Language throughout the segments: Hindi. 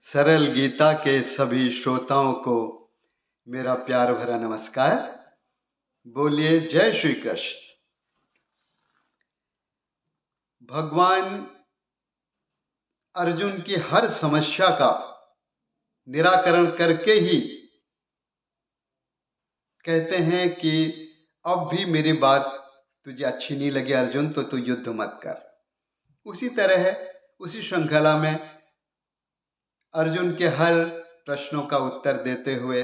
सरल गीता के सभी श्रोताओं को मेरा प्यार भरा नमस्कार। बोलिए जय श्री कृष्ण। भगवान अर्जुन की हर समस्या का निराकरण करके ही कहते हैं कि अब भी मेरी बात तुझे अच्छी नहीं लगी अर्जुन, तो तू युद्ध मत कर। उसी तरह उसी श्रृंखला में अर्जुन के हर प्रश्नों का उत्तर देते हुए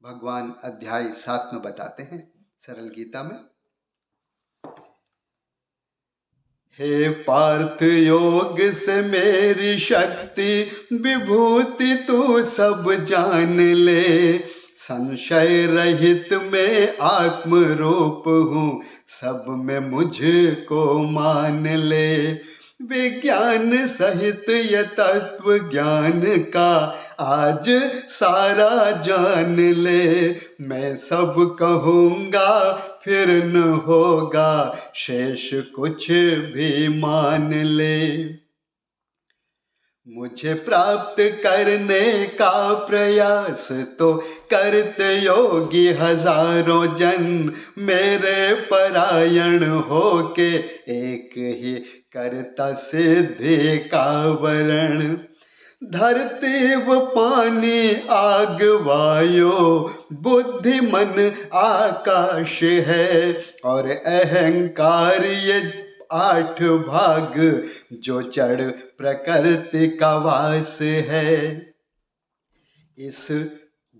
भगवान अध्याय 7 में बताते हैं सरल गीता में, हे पार्थ योग से मेरी शक्ति विभूति तू सब जान ले। संशय रहित मैं आत्म रूप हूँ, सब में मुझको मान ले। विज्ञान सहित ये तत्व ज्ञान का आज सारा जान ले। मैं सब कहूँगा फिर न होगा शेष कुछ भी मान ले। मुझे प्राप्त करने का प्रयास तो करते योगी हजारों जन, मेरे परायण होके एक ही करता सिद्धि का वरण। धरती व पानी आग वायु बुद्धि मन आकाश है, और अहंकार ये 8 भाग जो जड़ प्रकृति का वास है। इस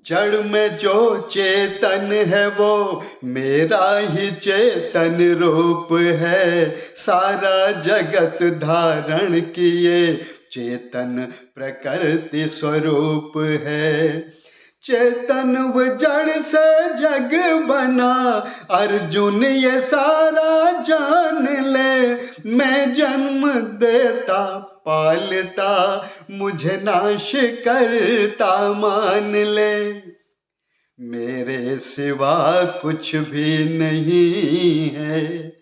जड़ में जो चेतन है वो मेरा ही चेतन रूप है। सारा जगत धारण किए चेतन प्रकृति स्वरूप है। चेतन व जड़ से जग बना अर्जुन ये सारा जान ले। मैं जन्म देता पालता मुझे नाश करता मान ले। मेरे सिवा कुछ भी नहीं है,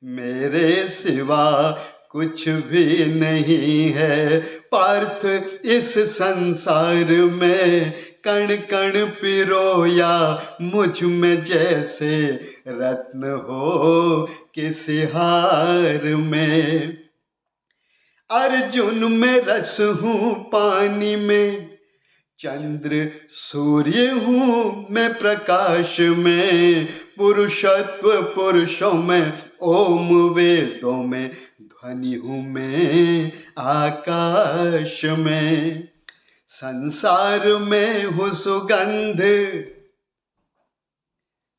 मेरे सिवा कुछ भी नहीं है। पार्थ इस संसार में कण कण पिरोया मुझ में जैसे रत्न हो किसी हार में। अर्जुन में रस हूँ पानी में, चंद्र सूर्य हूँ मैं प्रकाश में। पुरुषत्व पुरुषों में ओम वेदों में ध्वनि हूँ मैं आकाश में। संसार में हूँ सुगंध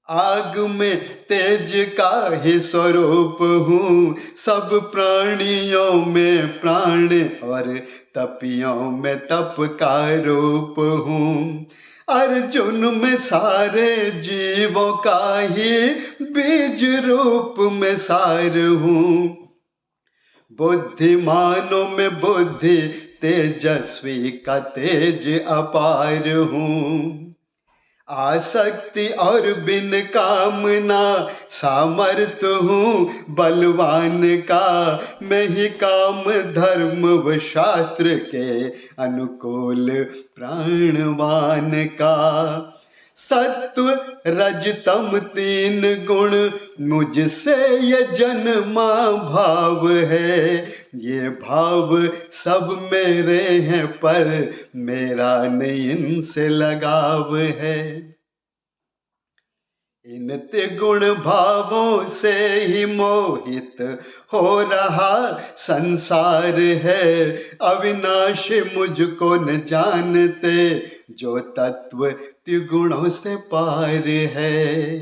आग में तेज का ही स्वरूप हूँ। सब प्राणियों में प्राण और तपियों में तप का रूप हूँ। अर्जुन में सारे जीवों का ही बीज रूप में सार हूँ। बुद्धिमानों में बुद्धि तेजस्वी का तेज अपार हूँ। आसक्ति और बिन कामना सामर्थ हूँ बलवान का। मैं ही काम धर्म व शास्त्र के अनुकूल प्राणवान का। सत्व रज तम 3 गुण मुझसे ये जन्मा भाव है। ये भाव सब मेरे हैं पर मेरा नहीं इनसे लगाव है। इन त्रिगुण भावों से ही मोहित हो रहा संसार है। अविनाशी मुझको न जानते जो तत्व त्रिगुणों से पार है।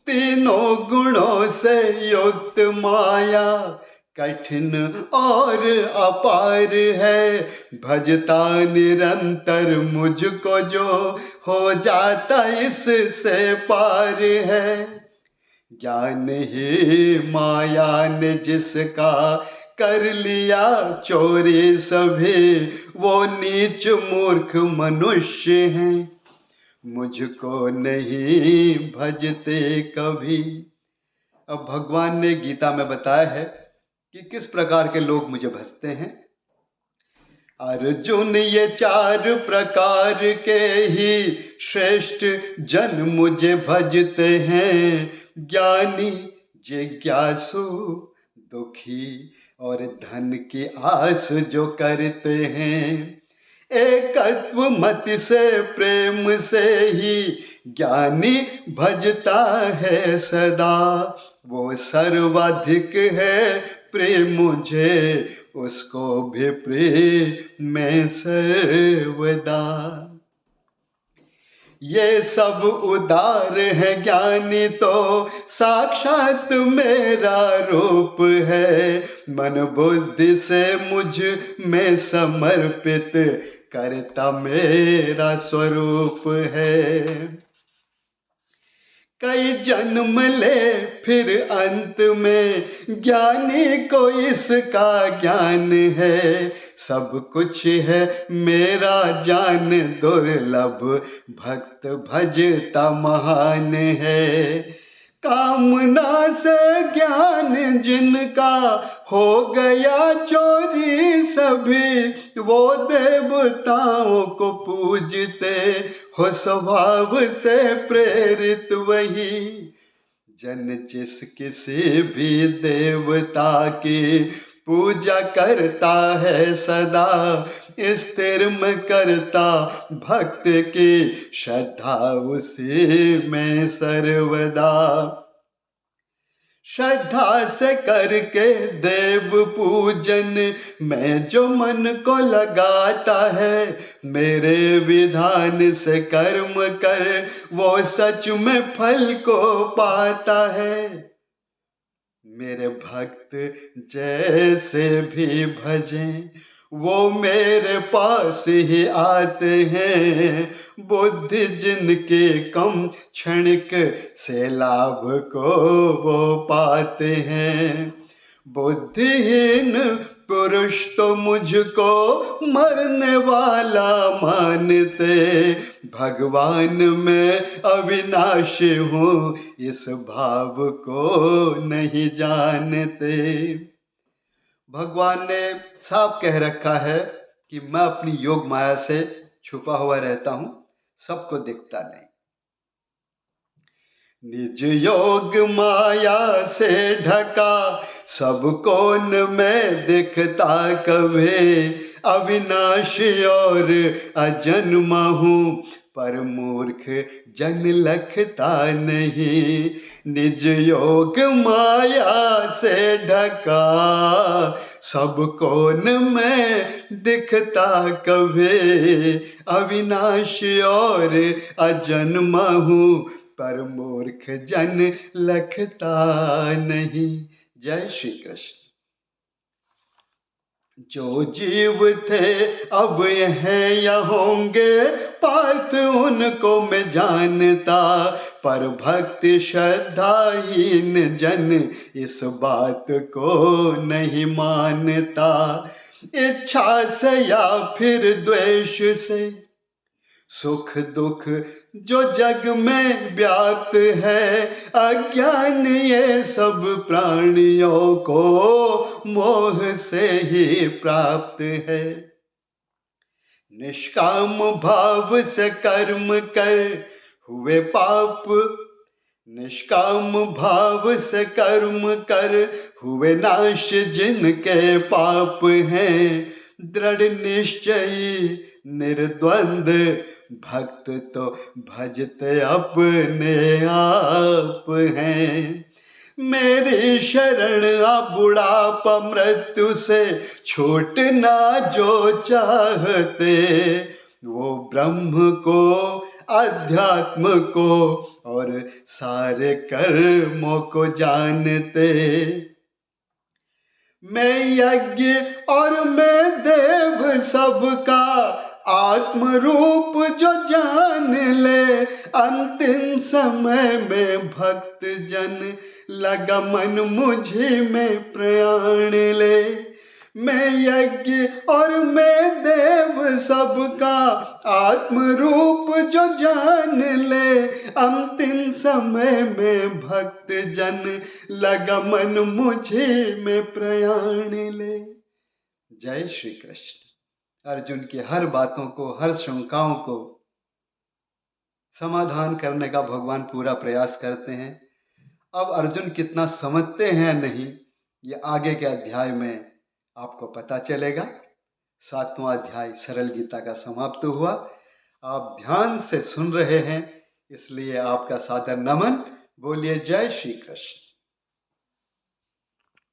तीनों गुणों से युक्त माया कठिन और अपार है। भजता निरंतर मुझको जो हो जाता इससे पार है। ज्ञान ही माया ने जिसका कर लिया चोरी सभी, वो नीच मूर्ख मनुष्य हैं मुझको नहीं भजते कभी। अब भगवान ने गीता में बताया है कि किस प्रकार के लोग मुझे भजते हैं। अर्जुन ये चार प्रकार के ही श्रेष्ठ जन मुझे भजते हैं, ज्ञानी, जिज्ञासु, दुखी और धन की आस जो करते हैं। एकत्व मत से प्रेम से ही ज्ञानी भजता है सदा, वो सर्वाधिक है प्रिय मुझे, उसको भी प्रिय मैं सर्वदा। ये सब उदार है ज्ञानी तो साक्षात मेरा रूप है, मन बुद्धि से मुझ में समर्पित करता मेरा स्वरूप है। कई जन्म ले फिर अंत में ज्ञानी को इसका ज्ञान है, सब कुछ है मेरा जान दुर्लभ, भक्त भजता महान है। कामना से ज्ञान जिनका हो गया चोरी सभी, वो देवताओं को पूजते हो स्वभाव से प्रेरित वही। जन जिस किसी भी देवता की पूजा करता है सदा, स्थिर में करता भक्त की श्रद्धा उसी में सर्वदा। श्रद्धा से करके देव पूजन में जो मन को लगाता है, मेरे विधान से कर्म कर वो सच में फल को पाता है। मेरे भक्त जैसे भी भजें वो मेरे पास ही आते हैं, बुद्धि जिनके कम क्षणिक से लाभ को वो पाते हैं। बुद्धिहीन पुरुष तो मुझको मरने वाला मानते, भगवान मैं अविनाशी हूँ इस भाव को नहीं जानते। भगवान ने साफ कह रखा है कि मैं अपनी योग माया से छुपा हुआ रहता हूँ, सबको दिखता नहीं। निज योग माया से ढका सब कौन में दिखता कभी, अविनाशी और अजन्मा हूँ पर मूर्ख जन लखता नहीं। निज योग माया से ढका सब कौन में दिखता कभी, अविनाशी और अजन्मा हूँ पर मूर्ख जन लखता नहीं। जय श्री कृष्ण। जो जीव थे अब हैं या होंगे पार्थ उनको मैं जानता, पर भक्ति श्रद्धाहीन जन इस बात को नहीं मानता। इच्छा से या फिर द्वेष से सुख दुख जो जग में व्याप्त है, अज्ञान ये सब प्राणियों को मोह से ही प्राप्त है। निष्काम भाव से कर्म कर हुए पाप, निष्काम भाव से कर्म कर हुए नाश जिनके पाप हैं, दृढ़ निश्चयी निर्द्वंद भक्त तो भजते अपने आप हैं। मेरी शरण आ बुढ़ापा मृत्यु से छूटना जो चाहते, वो ब्रह्म को अध्यात्म को और सारे कर्मों को जानते। मैं यज्ञ और मैं देव सबका आत्म रूप जो जान ले, अंतिम समय में भक्त जन लगा मन मुझे में प्राण ले। मैं यज्ञ और मैं देव सबका आत्म रूप जो जान ले, अंतिम समय में भक्त जन लगा मन मुझे में प्राण ले। जय श्री कृष्ण। अर्जुन की हर बातों को, हर शंकाओं को समाधान करने का भगवान पूरा प्रयास करते हैं। अब अर्जुन कितना समझते हैं नहीं, ये आगे के अध्याय में आपको पता चलेगा। 7वां अध्याय सरल गीता का समाप्त हुआ। आप ध्यान से सुन रहे हैं, इसलिए आपका सादर नमन। बोलिए जय श्री कृष्ण।